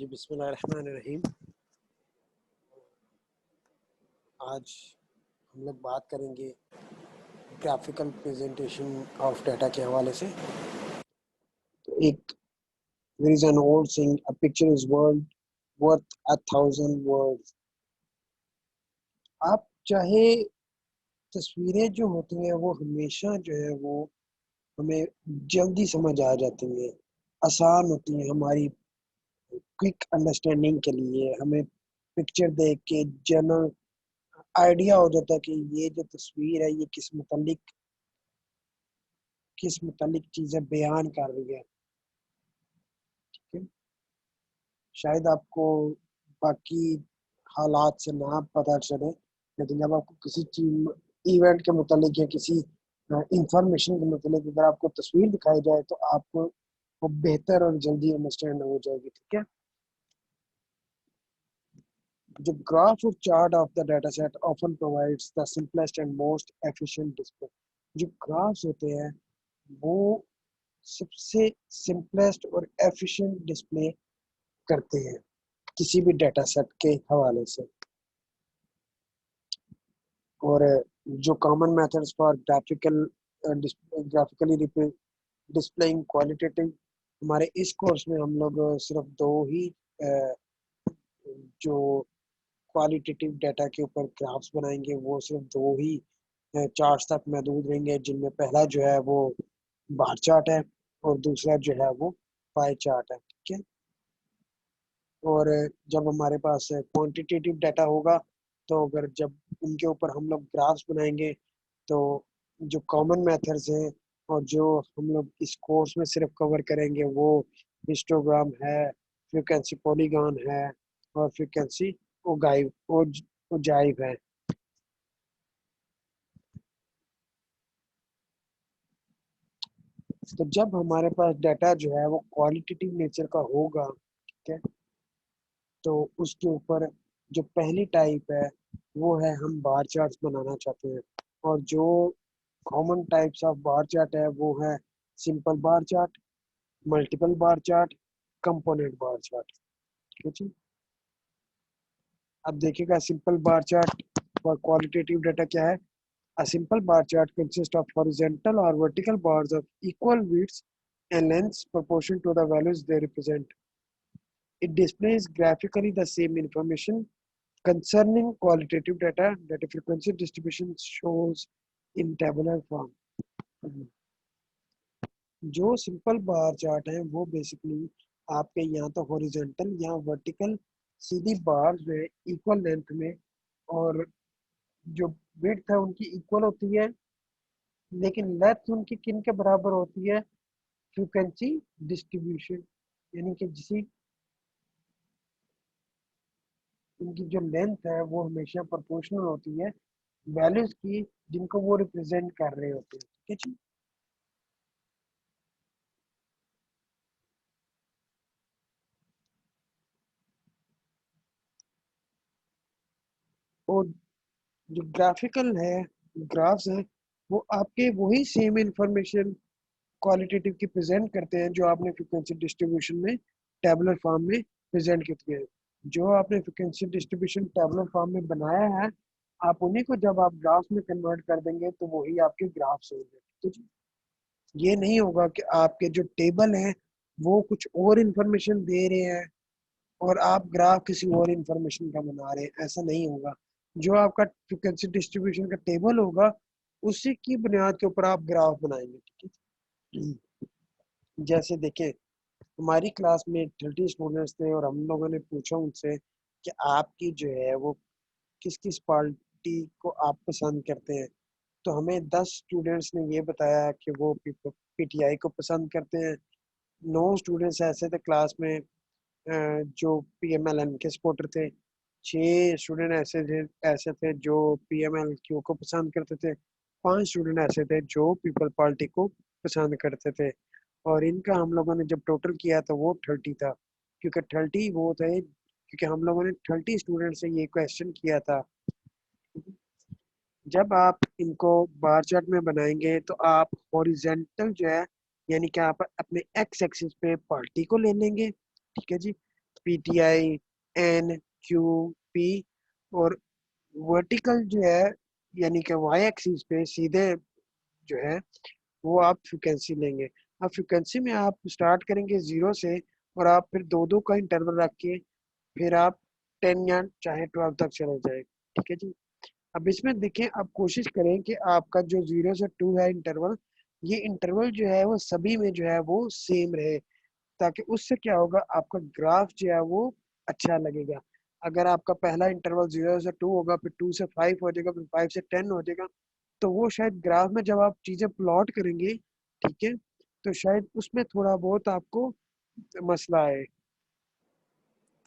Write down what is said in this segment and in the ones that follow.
जी बिस्मिल्लाहिर्रहमानिर्रहीम। आज हम लोग बात करेंगे ग्राफिकल प्रेजेंटेशन ऑफ डाटा के हवाले से। तो एक there is an old saying, a picture is world worth 1,000 words. आप चाहे तस्वीरें जो होती हैं वो हमेशा जो है वो हमें जल्दी समझ आ जाती हैं, आसान होती हैं हमारी क्विक अंडरस्टैंडिंग के लिए। हमें पिक्चर देख के जनरल आइडिया हो जाता है कि ये जो तस्वीर है ये किस मुतालिक चीज़ें बयान कर रही है। ठीक है, शायद आपको बाकी हालात से ना पता चले, लेकिन जब आपको किसी चीज इवेंट के मुतालिक या किसी इंफॉर्मेशन के मुतालिक अगर आपको तस्वीर दिखाई जाए तो आपको वो बेहतर और जल्दी अंडरस्टैंड हो जाएगी। ठीक है, जो ग्राफ और chart of the data set often provides the simplest and most efficient display. जो ग्राफ्स होते हैं वो सबसे सिंपलेस्ट और एफिशिएंट डिस्प्ले करते हैं किसी भी डाटा सेट के हवाले से। और जो common methods for graphically displaying qualitative, हमारे इस कोर्स में हम लोग सिर्फ दो ही जो क्वालिटेटिव डाटा के ऊपर ग्राफ्स बनाएंगे, वो सिर्फ दो ही चार्ट्स तक महदूद रहेंगे, जिनमें पहला जो है वो बार चार्ट है और दूसरा जो है वो पाई चार्ट है। ठीक है, और जब हमारे पास क्वांटिटेटिव डाटा होगा तो अगर जब उनके ऊपर हम लोग ग्राफ्स बनाएंगे तो जो कॉमन मेथड्स हैं और जो हम लोग इस कोर्स में सिर्फ कवर करेंगे वो हिस्टोग्राम है, फ्रीक्वेंसी पॉलीगॉन है और फ्रीक्वेंसी ओजाइव है। तो जब हमारे पास डाटा जो है वो क्वालिटेटिव नेचर का होगा, ठीक है, तो उसके ऊपर जो पहली टाइप है वो है हम बार चार्ट्स बनाना चाहते हैं। और जो common types of bar chart है वो है simple bar chart, multiple bar chart, component bar chart. ठीक है जी, अब देखिएगा simple bar chart for qualitative data क्या है। A simple bar chart consists of horizontal or vertical bars of equal widths and lengths proportional to the values they represent. It displays graphically the same information concerning qualitative data that a frequency distribution shows in tabular form. जो simple bar chart है वो basically आपके यहाँ तो horizontal या vertical सीधी बार जो है equal length में, और जो विड्थ है उनकी इक्वल होती है, लेकिन लेंथ उनकी किन के बराबर होती है, फ्रीक्वेंसी डिस्ट्रीब्यूशन, यानी कि जिसी उनकी जो लेंथ है वो हमेशा प्रोपोर्शनल होती है वैल्यूज की जिनको वो रिप्रेजेंट कर रहे होते हैं। ठीक है जी, और जो ग्राफिकल है ग्राफ्स हैं वो आपके वही सेम इंफॉर्मेशन क्वालिटेटिव की प्रेजेंट करते हैं जो आपने फ्रीक्वेंसी डिस्ट्रीब्यूशन में टेबुलर फॉर्म में प्रेजेंट किए हैं। जो आपने फ्रीक्वेंसी डिस्ट्रीब्यूशन टेबुलर फॉर्म में बनाया है, आप उन्हीं को जब आप ग्राफ्स में कन्वर्ट कर देंगे तो वही आपके ग्राफ्स होंगे। ठीक है जी, ये नहीं होगा कि आपके जो टेबल हैं वो कुछ और इंफॉर्मेशन दे रहे हैं और आप ग्राफ किसी और इंफॉर्मेशन का बना रहे हैं, ऐसा नहीं होगा। जो आपका फ्रीक्वेंसी डिस्ट्रीब्यूशन का टेबल होगा उसी की बुनियाद के ऊपर आप ग्राफ बनाएंगे। ठीक है, जैसे देखें हमारी क्लास में 30 स्टूडेंट्स थे और हम लोगों ने पूछा उनसे कि आपकी जो है वो किस किस पार्टी को आप पसंद करते हैं, तो हमें 10 स्टूडेंट्स ने ये बताया कि वो पीटीआई को पसंद करते हैं। 9 स्टूडेंट्स ऐसे थे क्लास में जो पीएमएलएन के सपोर्टर थे। 6 स्टूडेंट ऐसे थे जो पीएमएलक्यू को पसंद करते थे। 5 स्टूडेंट ऐसे थे जो पीपल पार्टी को पसंद करते थे। और इनका हम लोगों ने जब टोटल किया तो वो 30 था, क्योंकि 30 वो थे क्योंकि हम लोगों ने 30 स्टूडेंट से ये क्वेश्चन किया था। जब आप इनको बार चार्ट में बनाएंगे तो आप हॉरिजेंटल जो है, यानी कि आप अपने एक्स एक्सिस पे पार्टी को ले लेंगे। ठीक है जी, PTI, N, Q, P, और वर्टिकल जो है यानी कि वाई एक्सिस पे सीधे जो है वो आप फ्रिक्वेंसी लेंगे। अब फ्रिक्वेंसी में आप स्टार्ट करेंगे 0 से, और आप फिर दो दो का इंटरवल रख के फिर आप 10 या चाहे 12 तक चले जाए। ठीक है जी। अब इसमें देखें, आप कोशिश करें कि आपका जो 0 से 2 है इंटरवल, ये इंटरवल जो है वो सभी में जो है वो सेम रहे, ताकि उससे क्या होगा, आपका ग्राफ जो है वो अच्छा लगेगा। अगर आपका पहला इंटरवल 0 से 2 होगा, फिर 2 से 5 हो जाएगा, फिर 5 से 10 हो जाएगा, तो वो शायद ग्राफ में जब आप चीजें प्लॉट करेंगे, ठीक है, तो शायद उसमें थोड़ा बहुत आपको मसला आए।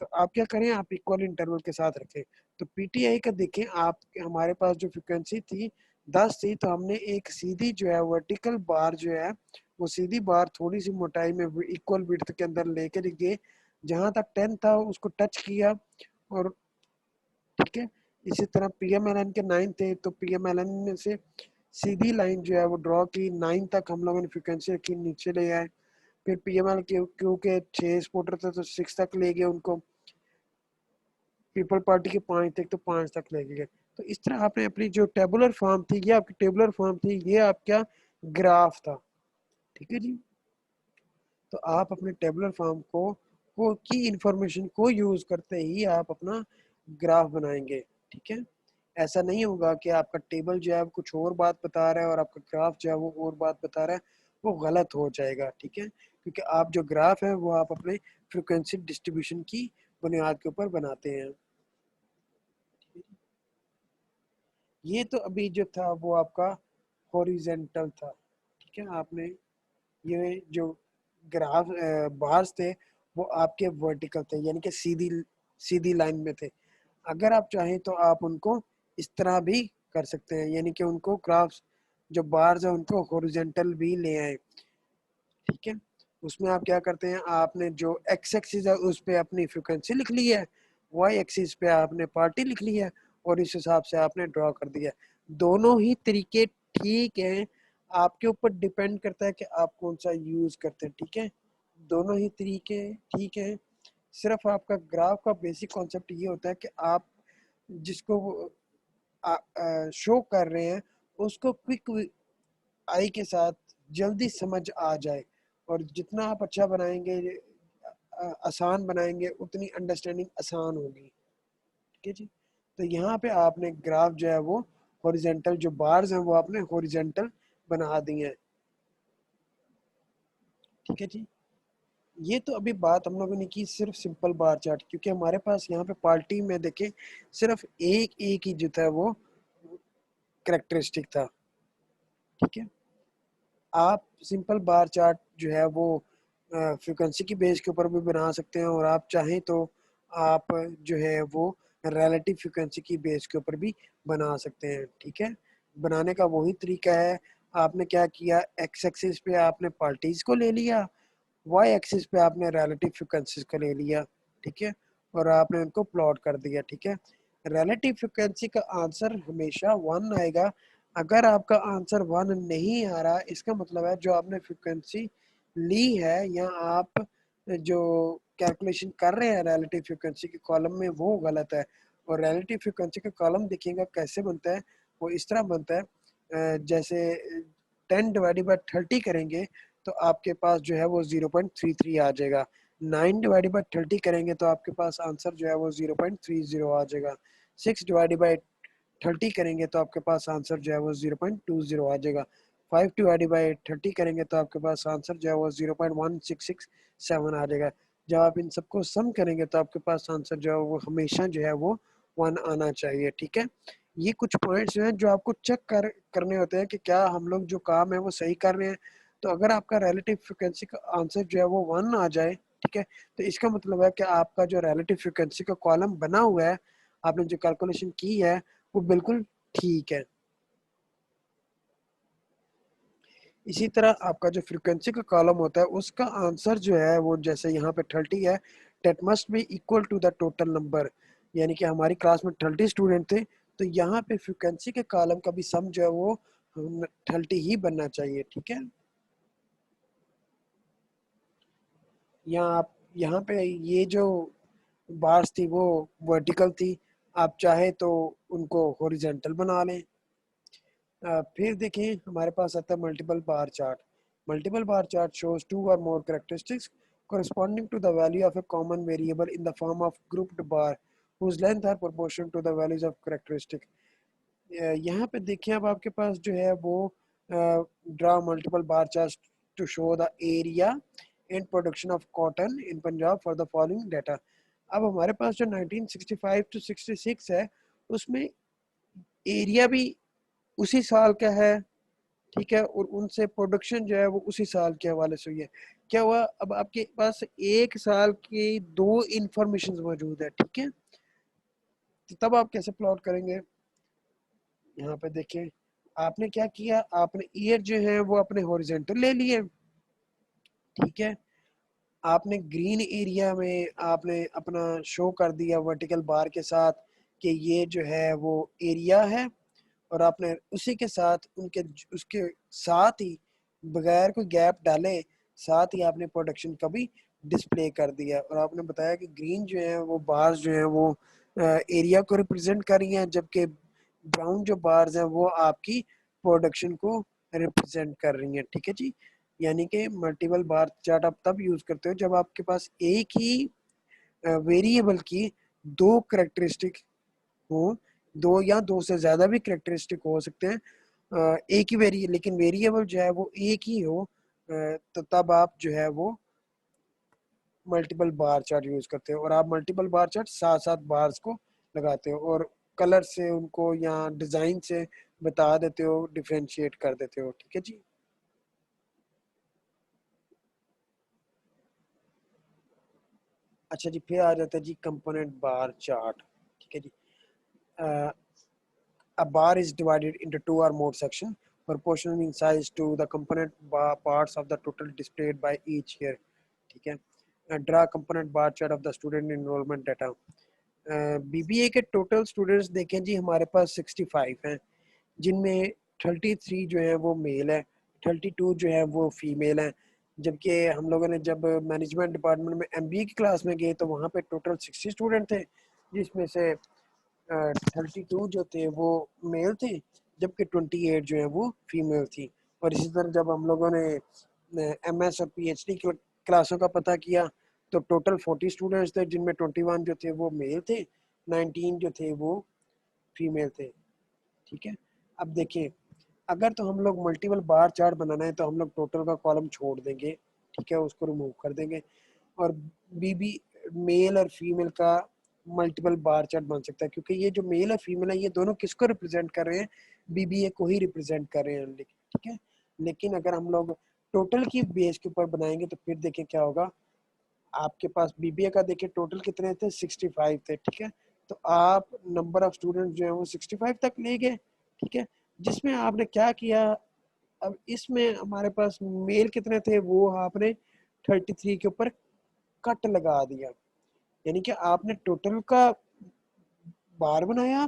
तो आप क्या करें, आप इक्वल इंटरवल के साथ रखें। तो पीटीआई का देखें आप, हमारे पास जो फ्रिक्वेंसी थी 10 थी, तो हमने एक सीधी जो है वर्टिकल बार जो है, वो सीधी बार थोड़ी सी मोटाई में इक्वल विड्थ के अंदर लेकर गए, जहां तक 10 था उसको टच किया। और ठीक है, इसी तरह पीएमएलएन के 9 थे, तो पीएमएलएन में से सीधी लाइन जो है वो ड्रॉ की 9 तक, हम लोगों ने फ्रिक्वेंसी रखी, नीचे ले आए। फिर पीएमएल क्यू के 6 सपोर्टर थे, तो 6 तक ले गए उनको। पीपल पार्टी के 5 थे, तो 5 तक ले गए। तो इस तरह आपने अपनी जो टेबुलर फॉर्म थी, ये आपकी टेबुलर फॉर्म थी, ये आपका ग्राफ था। ठीक है जी। तो आप अपने टेबुलर फॉर्म को की इंफॉर्मेशन को यूज करते ही आप अपना ग्राफ बनाएंगे। ठीक है, ऐसा नहीं होगा कि आपका टेबल जो है कुछ और बात बता रहा है और आपका ग्राफ जो है वो और बात बता रहा है, वो गलत हो जाएगा। ठीक है, क्योंकि आप जो ग्राफ है वो आप अपने फ्रिक्वेंसी डिस्ट्रीब्यूशन की बुनियाद के ऊपर बनाते हैं। ये तो अभी जो था वो आपका हॉरिजेंटल था। ठीक है, आपने ये जो ग्राफ बार्स थे वो आपके वर्टिकल थे, यानी कि सीधी सीधी लाइन में थे। अगर आप चाहें तो आप उनको इस तरह भी कर सकते हैं, यानी कि उनको ग्राफ्स जो बार्स है उनको हॉरिजेंटल भी ले आए। ठीक है, उसमें आप क्या करते हैं, आपने जो एक्स एक्सिस है उस पे अपनी फ्रिक्वेंसी लिख ली है, वाई एक्सिस पे आपने पार्टी लिख ली है, और इस हिसाब से आपने ड्रॉ कर दिया। दोनों ही तरीके ठीक हैं, आपके ऊपर डिपेंड करता है कि आप कौन सा यूज करते हैं। ठीक है, दोनों ही तरीके ठीक है। सिर्फ आपका ग्राफ का बेसिक कॉन्सेप्ट ये होता है कि आप जिसको शो कर रहे हैं उसको क्विक आई के साथ जल्दी समझ आ जाए, और जितना आप अच्छा बनाएंगे, आसान बनाएंगे, उतनी अंडरस्टैंडिंग आसान होगी। ठीक है जी। तो यहाँ पे आपने ग्राफ जो है वो हॉरिजेंटल, जो बार्स हैं वो आपने हॉरिजेंटल बना दिए हैं। ठीक है जी। ये तो अभी बात हम लोगों ने की सिर्फ सिंपल बार चार्ट, क्योंकि हमारे पास यहाँ पे पार्टी में देखें सिर्फ एक एक ही जो था वो करेक्टरिस्टिक था। ठीक है, आप सिंपल बार चार्ट जो है वो फ्रिक्वेंसी की बेस के ऊपर भी बना सकते हैं, और आप चाहें तो आप जो है वो रिलेटिव फ्रिक्वेंसी की बेस के ऊपर भी बना सकते हैं। ठीक है, बनाने का वही तरीका है। आपने क्या किया, एक्स एक्सिस पे आपने पार्टीज को ले लिया, वाई एक्सिस पे आपने रिलेटिव फ्रिक्वेंसीज को ले लिया। ठीक है, और आपने उनको प्लॉट कर दिया। ठीक है, रिलेटिव फ्रिक्वेंसी का आंसर हमेशा 1 आएगा। अगर आपका आंसर 1 नहीं आ रहा, इसका मतलब है जो आपने फ्रिक्वेंसी ली है या आप जो कैलकुलेशन कर रहे हैं रिलेटिव फ्रिक्वेंसी के कॉलम में, वो गलत है। और रिलेटिव फ्रिक्वेंसी का कॉलम देखिएगा कैसे बनता है, वो इस तरह बनता है, जैसे 10/30 करेंगे तो आपके पास जो है वो 0.33 आ जाएगा। 9/30 करेंगे तो आपके पास आंसर जो है वो 0.30 आ जाएगा। 6/30 करेंगे तो आपके पास आंसर जो है वो 0.20 आ जाएगा। 5/30 करेंगे तो आपके पास आंसर जो है वो 0.1667 आ जाएगा। जब आप इन सबको सम करेंगे तो आपके पास आंसर जो है वो हमेशा जो है वो 1 आना चाहिए। ठीक है, ये कुछ पॉइंट्स हैं जो आपको चेक करने होते हैं कि क्या हम लोग जो काम है वो सही कर रहे हैं। तो अगर आपका रिलेटिव फ्रिक्वेंसी का आंसर जो है वो 1 आ जाए, ठीक है, तो इसका मतलब है कि आपका जो रिलेटिव फ्रिक्वेंसी का कॉलम बना हुआ है, आपने जो कैलकुलेशन की है वो बिल्कुल ठीक है। इसी तरह आपका जो फ्रिक्वेंसी का कॉलम होता है उसका आंसर जो है वो, जैसे यहाँ पे 30 है, that must be equal to the total number, यानी कि हमारी क्लास में 30 स्टूडेंट थे, तो यहाँ पे फ्रिक्वेंसी के कॉलम का भी सम जो है वो 30 ही बनना चाहिए। ठीक है, यहाँ आप यहाँ पे ये जो बार्स थी वो वर्टिकल थी, आप चाहे तो उनको हॉरिजॉन्टल बना लें। फिर देखें हमारे पास आता है multiple bar chart. Multiple bar chart shows two or more characteristics corresponding to the value of a common variable in the form of grouped bar whose length are proportional to the values of characteristic। यहाँ पे देखिए अब आपके पास जो है वो draw multiple bar chart to show the area and production of cotton in Punjab for the following data. अब हमारे पास जो 1965 टू 66 है उसमें एरिया भी उसी साल का है, ठीक है, और उनसे प्रोडक्शन जो है वो उसी साल के हवाले से हुई है। क्या हुआ, अब आपके पास एक साल की दो इंफॉर्मेशन मौजूद है, ठीक है, तो तब आप कैसे प्लॉट करेंगे। यहाँ पे देखिए आपने क्या किया, आपने ईयर जो है वो अपने हॉरिजॉन्टल ले लिए, ठीक है, आपने ग्रीन एरिया में आपने अपना शो कर दिया वर्टिकल बार के साथ कि ये जो है वो एरिया है, और आपने उसी के साथ उनके उसके साथ ही बगैर कोई गैप डाले साथ ही आपने प्रोडक्शन का भी डिस्प्ले कर दिया, और आपने बताया कि ग्रीन जो है वो बार्स जो है वो एरिया को रिप्रेजेंट कर रही हैं, जबकि ब्राउन जो बार्स हैं वो आपकी प्रोडक्शन को रिप्रेजेंट कर रही हैं, ठीक है जी। यानी कि मल्टीपल बार चार्ट आप तब यूज करते हो जब आपके पास एक ही वेरिएबल की दो करेक्टरिस्टिक हो, दो या दो से ज्यादा भी करेक्टरिस्टिक हो सकते हैं, एक ही लेकिन वेरिएबल जो है वो एक ही हो, तो तब आप जो है वो मल्टीपल बार चार्ट यूज करते हो, और आप मल्टीपल बार चार्ट साथ साथ बार्स को लगाते हो और कलर से उनको या डिजाइन से बता देते हो, डिफ्रेंशिएट कर देते हो, ठीक है जी। अच्छा जी, फिर आ जाता है जी कंपोनेंट बार चार्ट, ठीक है जी। Uh, a bar is divided into two or more sections proportional in size to the component parts of the total displayed by each year, ठीक है। Draw component bar chart of the student enrolment data. BBA के total students देखें जी हमारे पास 65 हैं, जिनमें 33 जो है वो मेल है, 32 जो है वो फीमेल है, जबकि हम लोगों ने जब मैनेजमेंट डिपार्टमेंट में एमबीए की क्लास में गए तो वहाँ पे टोटल 60 स्टूडेंट थे, जिसमें से 32 जो थे वो मेल थे, जबकि 28 जो है वो फीमेल थी। और इसी तरह जब हम लोगों ने एमएस और पीएचडी क्लासों का पता किया तो टोटल 40 स्टूडेंट्स थे, जिनमें 21 जो थे वो मेल थे, 19 जो थे वो फीमेल थे, ठीक है। अब देखिए अगर तो हम लोग मल्टीपल बार चार्ट बनाना है तो हम लोग टोटल का कॉलम छोड़ देंगे, ठीक है, उसको रिमूव कर देंगे, और बीबी मेल और फीमेल का मल्टीपल बार चार्ट बन सकता है, क्योंकि ये जो मेल और फीमेल है ये दोनों किसको रिप्रेजेंट कर रहे हैं, बीबीए को ही रिप्रेजेंट कर रहे हैं, ठीक है। लेकिन अगर हम लोग टोटल की बेस के ऊपर बनाएंगे तो फिर देखिए क्या होगा, आपके पास बीबीए का देखिए टोटल कितने थे, 65 थे, ठीक है, तो आप नंबर ऑफ स्टूडेंट जो है वो 65 तक ले गए, ठीक है, जिसमें आपने क्या किया, अब इसमें हमारे पास मेल कितने थे वो आपने 33 के ऊपर कट लगा दिया, यानी कि आपने टोटल का बार बनाया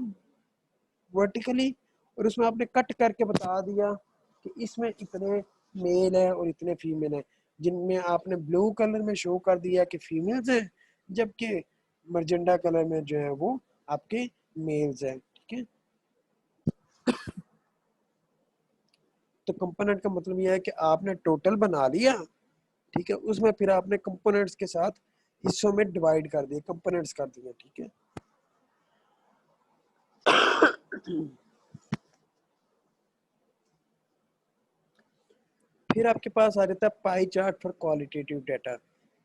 वर्टिकली और उसमें आपने कट करके बता दिया कि इसमें इतने मेल है और इतने फीमेल है, जिनमें आपने ब्लू कलर में शो कर दिया कि फीमेल्स हैं, जबकि मर्जेंडा कलर में जो है वो आपके मेल्स हैं, ठीक है। तो कंपोनेंट का मतलब यह है कि आपने टोटल बना लिया, ठीक है, उसमें फिर आपने कंपोनेंट्स के साथ हिस्सों में डिवाइड कर दिए, कंपोनेंट्स कर दिए, ठीक है। फिर आपके पास आ जाता है pie chart for qualitative data.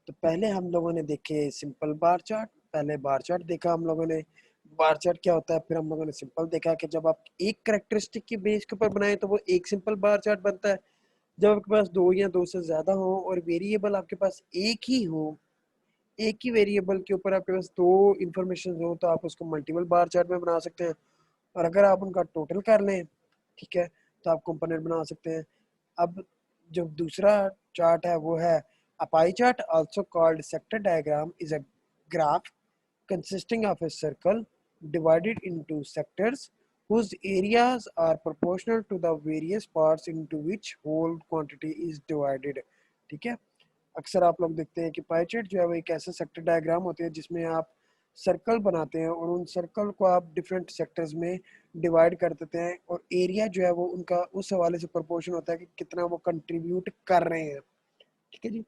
तो पहले हम लोगों ने देखे सिंपल बार चार्ट, पहले बार चार्ट देखा हम लोगों ने, बार चार्ट क्या होता है, फिर हम लोगों ने सिंपल देखा कि जब आप एक करेक्टरिस्टिक की बेस के ऊपर बनाए तो वो एक सिंपल बार चार्ट बनता है, जब आपके पास दो या दो से ज्यादा हो और वेरिएबल आपके पास एक ही हो, एक ही वेरिएबल के ऊपर आपके पास दो इंफॉर्मेशन हो तो आप उसको मल्टीपल बार चार्ट में बना सकते हैं, और अगर आप उनका टोटल कर लें, ठीक है, तो आप कंपोनेंट बना सकते हैं। अब जो दूसरा चार्ट है वो है a pie chart, also called sector diagram, is a graph consisting of a circle divided into sectors whose areas are proportional to the various parts into which whole quantity is divided, ठीक है। अक्सर आप लोग देखते हैं कि pie chart जो है वो एक ऐसा सेक्टर डायग्राम होते हैं जिसमें आप सर्कल बनाते हैं और उन सर्कल को आप डिफरेंट सेक्टर्स में डिवाइड कर देते हैं और एरिया जो है वो उनका उस हवाले से प्रोपोर्शन होता है कि कितना वो कंट्रीब्यूट कर रहे हैं। ठीक है जी।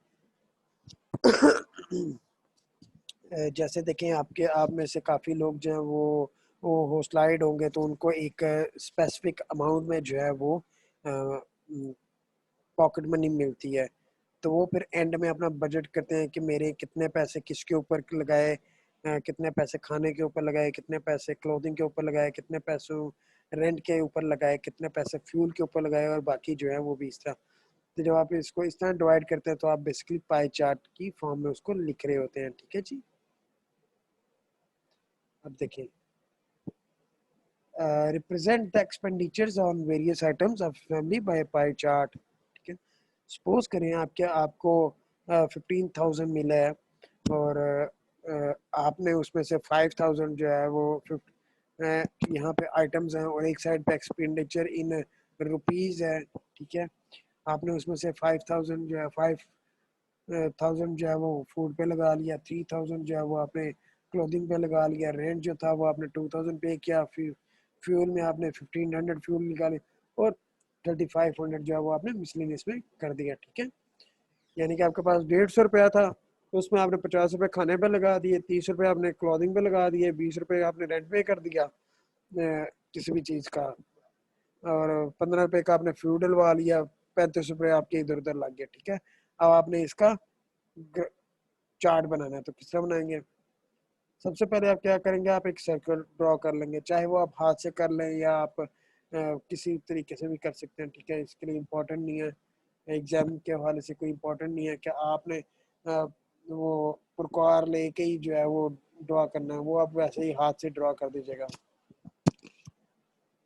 जैसे देखें आपके आप में से काफ़ी लोग जो हैं वो होस्टलाइड होंगे तो उनको एक स्पेसिफिक अमाउंट में जो है वो पॉकेट मनी मिलती है, तो वो फिर एंड में अपना बजट करते हैं कि मेरे कितने पैसे किसके ऊपर लगाए, कितने पैसे खाने के ऊपर लगाए, कितने पैसे क्लोथिंग के ऊपर लगाए, कितने पैसों रेंट के ऊपर लगाए, कितने पैसे फ्यूल के ऊपर लगाए और बाकी जो है वो भी इस तरह। तो जब आप इसको इस तरह डिवाइड करते हैं तो आप बेसिकली पाई चार्ट की फॉर्म में उसको लिख रहे होते हैं। ठीक है जी। अब देखिए, represent the expenditures on various items of family by pie chart. ठीक है, सपोज करें आपको 15,000 मिला है और आपने उसमें से 5,000 जो है वो यहाँ पे आइटम्स हैं और एक साइड पे एक्सपेंडिचर इन रुपीज़ है। ठीक है, आपने उसमें से 5,000 जो है 5,000 जो है वो फूड पे लगा लिया, 3,000 जो है वो आपने क्लोथिंग पे लगा लिया, रेंट जो था वो आपने 2,000 पे किया, फिर फ्यूल में आपने 1,500 फ्यूल निकाले और 3,500 जो है वो आपने मिसलेनियस में कर दिया। ठीक है, यानी कि आपके पास 150 रुपया था, तो उसमें आपने 50 रुपये खाने पे लगा दिए, 30 रुपये आपने क्लॉथिंग पे लगा दिए, 20 रुपये आपने रेंट पे कर दिया किसी भी चीज़ का, और 15 रुपये का आपने फ्यूल डलवा लिया, 35 रुपये आपके इधर उधर लग गया। ठीक है, अब आपने इसका चार्ट बनाना है तो किस तरह बनाएंगे? सबसे पहले आप क्या करेंगे, आप एक सर्कल ड्रॉ कर लेंगे, चाहे वो आप हाथ से कर लें या आप किसी तरीके से भी कर सकते हैं। ठीक है, इसके लिए इम्पोर्टेंट नहीं है, एग्जाम के हवाले से कोई इम्पोर्टेंट नहीं है कि आपने वो प्रकार लेके ही जो है वो ड्रॉ करना है, वो आप वैसे ही हाथ से ड्रॉ कर दीजिएगा।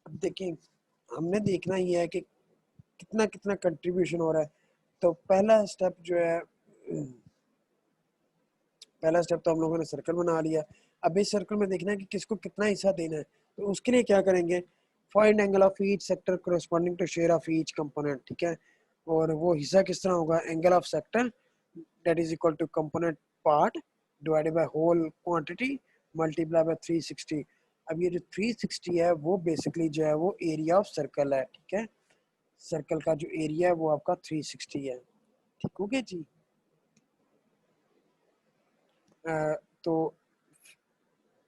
अब देखिए, हमने देखना ही है कि कितना कितना कंट्रीब्यूशन हो रहा है। तो पहला स्टेप तो हम लोगों ने सर्कल बना लिया। अब इस सर्कल में देखना है कि किसको कितना हिस्सा देना है, तो उसके लिए क्या करेंगे, find angle of each sector corresponding to share of each component. ठीक है, और वो हिस्सा किस तरह होगा, angle of sector that is equal to component part divided by whole quantity multiply by 360। अब ये जो 360 है वो बेसिकली जो है वो एरिया ऑफ सर्कल है। ठीक है, सर्कल का जो एरिया है वो आपका 360 है। ठीक हो गया जी। तो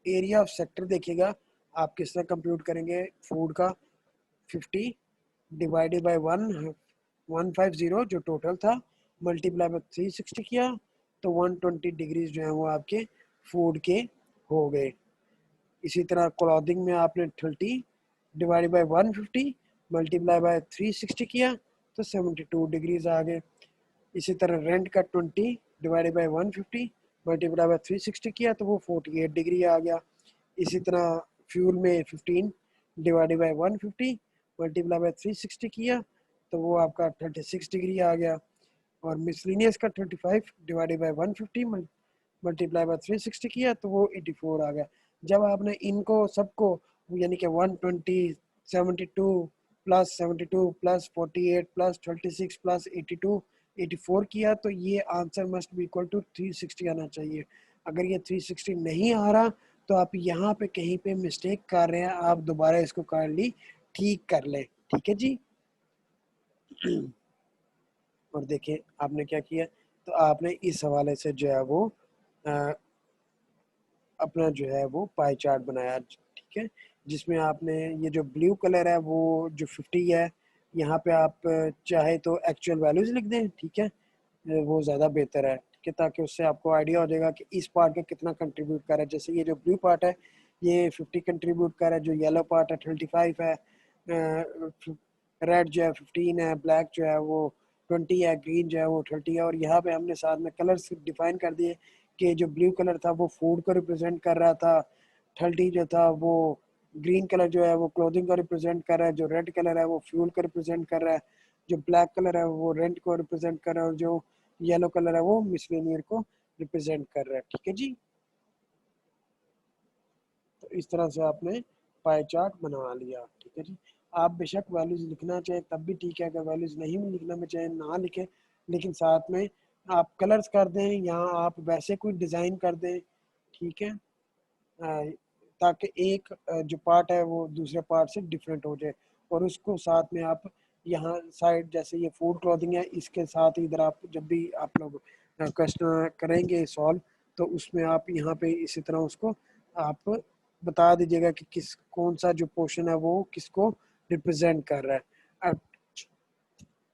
एरिया ऑफ सेक्टर देखिएगा, आप किस तरह कंप्यूट करेंगे, फूड का 50 डिवाइडेड बाय 150 जो टोटल था, मल्टीप्लाई बाय 360 किया तो 120 डिग्रीज जो है वो आपके फूड के हो गए। इसी तरह क्लॉथिंग में आपने 30 डिवाइडेड बाय 150 मल्टीप्लाई बाय 360 किया तो 72 डिग्रीज आ गए। इसी तरह रेंट का 20 डिवाइडेड बाय 150 मल्टीप्लाई बाय 360 किया तो वो 48 डिग्री आ गया। इसी तरह फ्यूल में 15 डिवाइडेड बाय 150 मल्टीप्लाई बाय 360 किया तो वो आपका 36 डिग्री आ गया। और मिसलिनियस का 35 डिवाइडेड बाय 150 मल्टीप्लाई बाय 360 किया तो वो 84 आ गया। जब आपने इनको सबको यानी कि 120 72 प्लस 72 प्लस 48 प्लस 36 प्लस 82 84 किया तो ये answer must be equal to 360 आना चाहिए। अगर ये 360 नहीं आ रहा तो आप यहाँ पे कहीं पे मिस्टेक कर रहे हैं, आप दोबारा इसको काइंडली ठीक कर लें। ठीक है जी। और देखिए आपने क्या किया, तो आपने इस हवाले से जो है वो अ, अपना जो है वो पाई चार्ट बनाया। ठीक है, जिसमें आपने ये जो ब्लू कलर है वो जो 50 है, यहाँ पे आप चाहे तो एक्चुअल वैल्यूज लिख दें। ठीक है, वो ज़्यादा बेहतर है। ठीक है, ताकि उससे आपको आइडिया हो जाएगा कि इस पार्ट का कितना कंट्रीब्यूट कर रहा है। जैसे ये जो ब्लू पार्ट है ये 50 कंट्रीब्यूट कर रहा है, जो येलो पार्ट है 25 है, रेड जो है 15 है, ब्लैक जो है वो 20 है, ग्रीन जो है वो 30 है। और यहाँ पे हमने साथ में कलर्स डिफाइन कर दिए कि जो ब्लू कलर था वो फूड को रिप्रेजेंट कर रहा था, 30 जो था वो ग्रीन कलर जो है वो क्लोथिंग को रिप्रेजेंट कर रहा है, जो रेड कलर है वो फ्यूल को रिप्रेजेंट कर रहा है, जो ब्लैक कलर है वो रेंट को रिप्रेजेंट कर रहा है, और जो येलो कलर है वो मिसलेनियर को रिप्रेजेंट कर रहा है। ठीक है जी, तो इस तरह से आपने पाई चार्ट बना लिया। ठीक है जी, आप बेशक वैल्यूज लिखना चाहें तब भी ठीक है, अगर वैल्यूज नहीं भी लिखना में चाहे ना लिखें, लेकिन साथ में आप कलर्स कर दें या आप वैसे कोई डिज़ाइन कर दें। ठीक है, ताकि एक जो पार्ट है वो दूसरे पार्ट से डिफरेंट हो जाए, और उसको साथ में आप यहाँ साइड जैसे ये फूड क्लॉथिंग है, इसके साथ इधर आप जब भी आप लोग क्वेश्चन करेंगे सॉल्व, तो उसमें आप यहाँ पे इसी तरह उसको आप बता दीजिएगा कि किस कौन सा जो पोर्शन है वो किसको रिप्रेजेंट कर रहा है। अब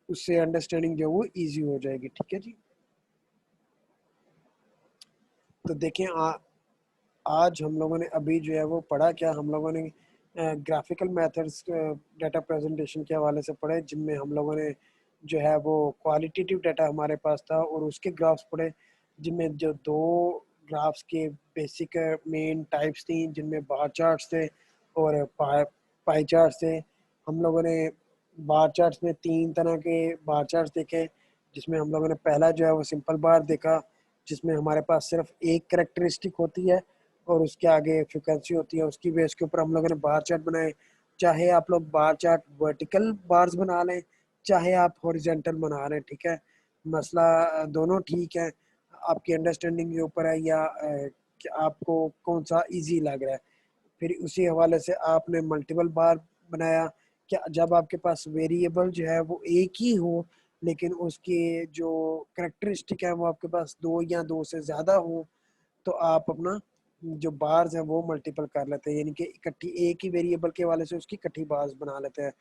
उससे अंडरस्टैंडिंग जो वो इजी हो जाएगी। ठीक है जी। तो देखें आज हम लोगों ने अभी जो है वो पढ़ा क्या, हम लोगों ने ग्राफिकल मेथड्स डाटा प्रेजेंटेशन के हवाले से पढ़े, जिनमें हम लोगों ने जो है वो क्वालिटेटिव डाटा हमारे पास था और उसके ग्राफ्स पढ़े, जिनमें जो दो ग्राफ्स के बेसिक मेन टाइप्स थी, जिनमें बार चार्ट्स थे और पाई चार्ट्स थे। हम लोगों ने बार चार्ट्स में तीन तरह के बार चार्ट्स देखे, जिसमें हम लोगों ने पहला जो है वो सिंपल बार देखा, जिसमें हमारे पास सिर्फ एक करेक्टरिस्टिक होती है और उसके आगे फ्रिक्वेंसी होती है। उसकी बेस के ऊपर हम लोगों ने बार चार्ट बनाए। चाहे आप लोग बार चार्ट वर्टिकल बार्स बना लें, चाहे आप हॉरिजेंटल बना लें, ठीक है, मसला दोनों ठीक है, आपकी अंडरस्टैंडिंग के ऊपर है, या कि आपको कौन सा इजी लग रहा है। फिर उसी हवाले से आपने मल्टीपल बार बनाया, क्या जब आपके पास वेरिएबल जो है वो एक ही हो, लेकिन उसके जो करेक्टरिस्टिक है वो आपके पास दो या दो से ज़्यादा हो, तो आप अपना जो बार्स है वो मल्टीपल कर लेते हैं, यानी कि इकट्ठी एक ही वेरिएबल के वाले से उसकी इकट्ठी बार्स बना लेते हैं।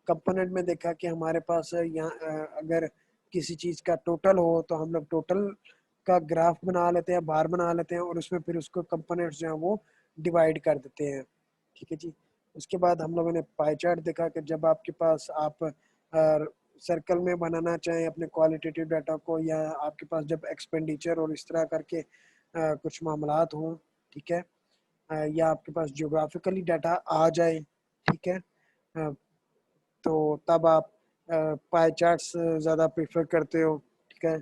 कंपोनेंट में देखा कि हमारे पास यहाँ अगर किसी चीज़ का टोटल हो तो हम लोग टोटल का ग्राफ बना लेते हैं, बार बना लेते हैं, और उसमें फिर उसको कंपोनेंट्स जो हैं वो डिवाइड कर देते हैं। ठीक है जी। उसके बाद हम लोगों ने पाई चार्ट देखा कि जब आपके पास आप सर्कल में बनाना चाहें अपने क्वालिटेटिव डाटा को, या आपके पास जब एक्सपेंडिचर और इस तरह करके कुछ मामलात हों, ठीक है, या आपके पास ज्योग्राफिकली डाटा आ जाए, ठीक है, तो तब आप पाई चार्ट्स ज़्यादा प्रेफर करते हो। ठीक है,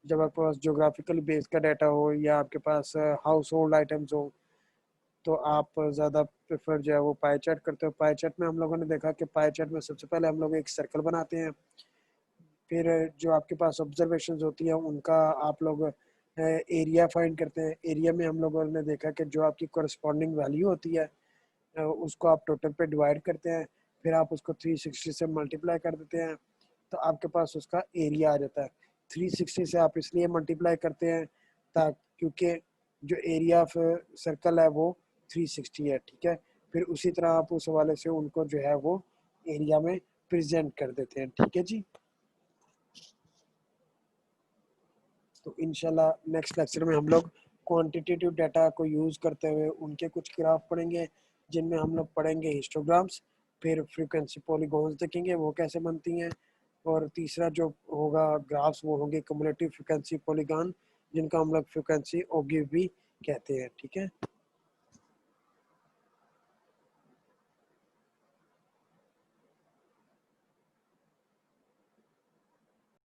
जब आपके पास ज्योग्राफिकली बेस का डाटा हो या आपके पास हाउस होल्ड आइटम्स हो, तो आप ज़्यादा प्रेफर जो है वो पाई चार्ट करते हो। पाई चार्ट में हम लोगों ने देखा कि पाई चार्ट में सबसे पहले हम लोग एक सर्कल बनाते हैं, फिर जो आपके पास ऑब्जर्वेशंस होती हैं उनका आप लोग एरिया फाइंड करते हैं। एरिया में हम लोगों ने देखा कि जो आपकी कोरस्पॉन्डिंग वैल्यू होती है उसको आप टोटल पे डिवाइड करते हैं, फिर आप उसको 360 से मल्टीप्लाई कर देते हैं, तो आपके पास उसका एरिया आ जाता है। 360 से आप इसलिए मल्टीप्लाई करते हैं ताकि क्योंकि जो एरिया ऑफ सर्कल है वो 360 है। ठीक है, फिर उसी तरह आप उस हवाले से उनको जो है वो एरिया में प्रेजेंट कर देते हैं। ठीक है जी। तो इंशाल्लाह नेक्स्ट लेक्चर में हम लोग क्वांटिटेटिव डाटा को यूज़ करते हुए उनके कुछ ग्राफ पढ़ेंगे, जिनमें हम लोग पढ़ेंगे हिस्टोग्राम्स, फिर फ्रीक्वेंसी पॉलीगॉन्स देखेंगे वो कैसे बनती हैं, और तीसरा जो होगा ग्राफ्स वो होंगे क्युमुलेटिव फ्रीक्वेंसी पॉलीगॉन, जिनका हम लोग फ्रीक्वेंसी ओगिव भी कहते हैं। ठीक है।